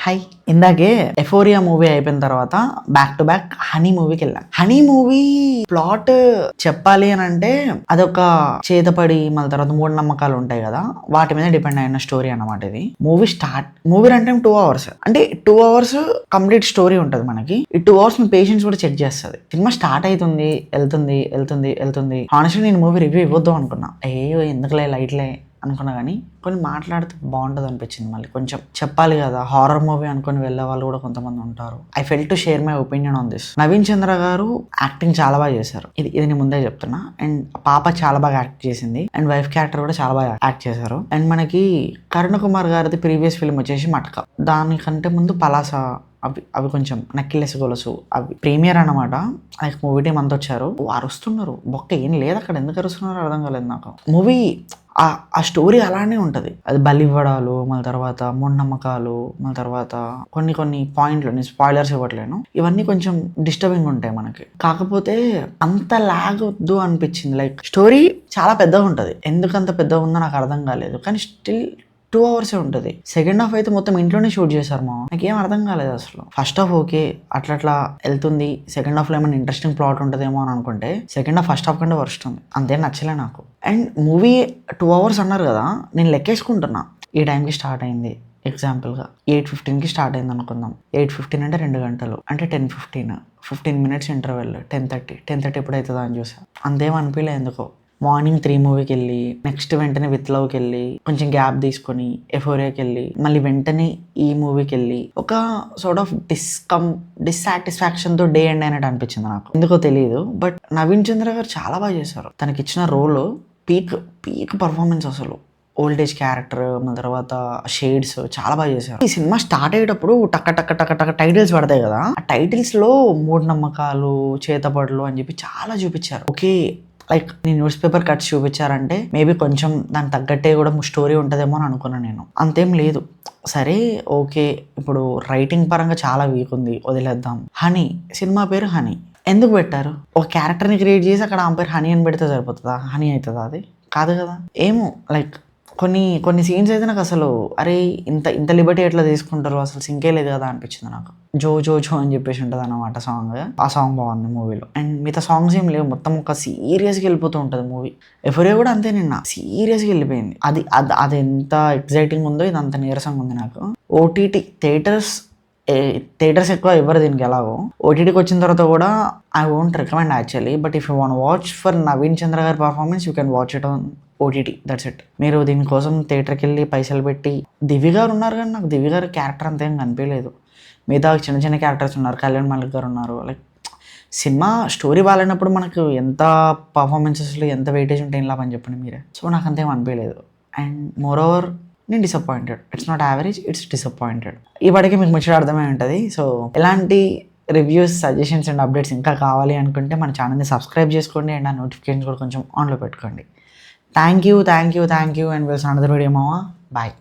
Hi. ఇందాకే ఎఫోరియా movie అయిపోయిన తర్వాత బ్యాక్ టు బ్యాక్ హనీ మూవీకి వెళ్ళాను. హనీ మూవీ ప్లాట్ చెప్పాలి అని అంటే అదొక చేతపడి మళ్ళీ తర్వాత మూఢనమ్మకాలు ఉంటాయి కదా, వాటి మీద డిపెండ్ అయిన స్టోరీ అన్నమాట. ఇది మూవీ రన్ టైం 2 hours. అంటే 2 hours కంప్లీట్ స్టోరీ ఉంటుంది మనకి. ఈ 2 hours పేషెన్స్ కూడా చెక్ చేస్తుంది. సినిమా స్టార్ట్ అవుతుంది, వెళ్తుంది. హానెస్ట్లీ నేను మూవీ రివ్యూ ఇవ్వద్దు అనుకున్నా, ఎందుకులే లైట్లే అనుకున్నా, కానీ కొన్ని మాట్లాడితే బాగుంటుంది అనిపించింది. మళ్ళీ కొంచెం చెప్పాలి కదా, హారర్ మూవీ అనుకుని వెళ్ళే వాళ్ళు కూడా కొంతమంది ఉంటారు. I feel to share my opinion on this. Naveen Chandra గారు యాక్టింగ్ చాలా బాగా చేశారు, ఇది నేను ముందే చెప్తున్నా. అండ్ పాప చాలా బాగా యాక్ట్ చేసింది, అండ్ వైఫ్ క్యారెక్టర్ కూడా చాలా బాగా యాక్ట్ చేశారు. అండ్ మనకి కరుణ్ కుమార్ గారిది ప్రీవియస్ ఫిల్మ్ వచ్చేసి మట్కా, దానికంటే ముందు పలాస, అవి కొంచెం నెక్లెస్ గొలుసు, అవి ప్రీమియర్ అన్నమాట. లైక్ మూవీ టీం అంతా వచ్చారు, వారు వస్తున్నారు, బొక్క ఏం లేదు అక్కడ, ఎందుకు అరుస్తున్నారో అర్థం కాలేదు నాకు. మూవీ ఆ స్టోరీ అలానే ఉంటుంది. అది బలివ్వడాలు, మళ్ళీ తర్వాత మూఢనమ్మకాలు, మళ్ళీ తర్వాత కొన్ని పాయింట్లు, నేను స్పాయిలర్స్ ఇవ్వట్లేను, ఇవన్నీ కొంచెం డిస్టర్బింగ్ ఉంటాయి మనకి. కాకపోతే అంత లాగ్ వద్దు అనిపించింది. లైక్ స్టోరీ చాలా పెద్దగా ఉంటుంది, ఎందుకంత పెద్దగా ఉందో నాకు అర్థం కాలేదు, కానీ స్టిల్ 2 hours ఉంటుంది. సెకండ్ హాఫ్ అయితే మొత్తం ఇంట్లోనే షూట్ చేశారు. నాకేం అర్థం కాలేదు అసలు. ఫస్ట్ హాఫ్ ఓకే, అట్లా వెళ్తుంది. సెకండ్ హాఫ్లో ఏమైనా ఇంట్రెస్టింగ్ ప్లాట్ ఉంటుందేమో అని అనుకుంటే సెకండ్ హాఫ్ ఫస్ట్ హాఫ్ కంటే వర్స్ట్ ఉంది. అంతేం నచ్చలే నాకు. అండ్ మూవీ 2 hours అన్నారు కదా, నేను లెక్కేసుకుంటున్నా. ఈ టైంకి స్టార్ట్ అయింది, ఎగ్జాంపుల్గా 8:15కి స్టార్ట్ అయింది అనుకుందాం. 8:15 అంటే 2 గంటలు, అంటే 10:15 minutes ఇంటర్వెల్. 10:30 ఎప్పుడవుతుందా అని చూసా. అంతేం అనిపించలే ఎందుకో. మార్నింగ్ 3 మూవీకి వెళ్ళి, నెక్స్ట్ వెంటనే విత్ లవ్కి వెళ్ళి, కొంచెం గ్యాప్ తీసుకొని ఎఫోరియాకి వెళ్ళి, మళ్ళీ వెంటనే ఈ మూవీకి వెళ్ళి, ఒక సార్ట్ ఆఫ్ డిస్సాటిస్ఫాక్షన్తో డే ఎండ్ అయినట్టు అనిపించింది నాకు, ఎందుకో తెలియదు. బట్ నవీన్ చంద్ర గారు చాలా బాగా చేశారు. తనకి ఇచ్చిన రోల్ పీక్ పర్ఫార్మెన్స్ అసలు. ఓల్డేజ్ క్యారెక్టర్, మన తర్వాత షేడ్స్ చాలా బాగా చేశారు. ఈ సినిమా స్టార్ట్ అయ్యేటప్పుడు టక్క టైటిల్స్ పడతాయి కదా, ఆ టైటిల్స్ లో మూఢనమ్మకాలు, చేతబడులు అని చెప్పి చాలా చూపించారు. ఓకే, లైక్ నేను న్యూస్ పేపర్ కట్స్ చూపించారంటే మేబీ కొంచెం దానికి తగ్గట్టే కూడా స్టోరీ ఉంటుందేమో అని అనుకున్నాను నేను. అంతేం లేదు. సరే ఓకే, ఇప్పుడు రైటింగ్ పరంగా చాలా వీక్ ఉంది, వదిలేద్దాం. హనీ, సినిమా పేరు హనీ ఎందుకు పెట్టారు? ఒక క్యారెక్టర్ని క్రియేట్ చేసి అక్కడ ఆమె పేరు హనీ అని పెడితే సరిపోతుందా? హనీ అవుతుందా? అది కాదు కదా. ఏమో లైక్ కొన్ని సీన్స్ అయితే నాకు అసలు అరే ఇంత లిబర్టీ ఎట్లా తీసుకుంటారు, అసలు సింకే లేదు కదా అనిపించింది నాకు. జో అని చెప్పేసి ఉంటుంది అన్నమాట సాంగ్. ఆ సాంగ్ బాగుంది మూవీలో. అండ్ మిగతా సాంగ్స్ ఏం లేవు, మొత్తం ఒక సీరియస్గా వెళ్ళిపోతూ ఉంటుంది మూవీ. ఎఫోరియా కూడా అంతే, నిన్న సీరియస్గా వెళ్ళిపోయింది. అది ఎంత ఎగ్జైటింగ్ ఉందో ఇది అంత నీరసంగా ఉంది నాకు. ఓటీటీ థియేటర్స్ ఎక్కువ ఇవ్వరు దీనికి. ఎలాగో ఓటీటీకి వచ్చిన తర్వాత కూడా I won't recommend actually. But if you want watch for Naveen Chandra గారి performance, you can watch it on OTT, that's it. మీరు దీనికోసం థియేటర్కి వెళ్ళి పైసలు పెట్టి, దివ్య గారు ఉన్నారు కానీ నాకు దివ్య గారి క్యారెక్టర్ అంత ఏం కనిపించలేదు. మిగతా చిన్న క్యారెక్టర్స్ ఉన్నారు, కళ్యాణ్ మల్లిక్ గారు ఉన్నారు. లైక్ సినిమా స్టోరీ బాగాలేనప్పుడు మనకు ఎంత పర్ఫార్మెన్సెస్లో ఎంత వెయిటేజ్ ఉంటే ఏం లాభం చెప్పండి మీరే. సో నాకు అంతేం అనిపించలేదు. అండ్ మోర్ ఓవర్ నేను disappointed. It's not average, it's disappointed. ఇప్పటికే మీకు ముచ్చట అర్థమై ఉంటుంది. సో ఎలాంటి రివ్యూస్, సజెషన్స్ అండ్ అప్డేట్స్ ఇంకా కావాలి అనుకుంటే మన ఛానల్ని సబ్స్క్రైబ్ చేసుకోండి, అండ్ ఆ నోటిఫికేషన్స్ కూడా కొంచెం ఆన్లో పెట్టుకోండి. Thank you and wills another video మావా. బాయ్.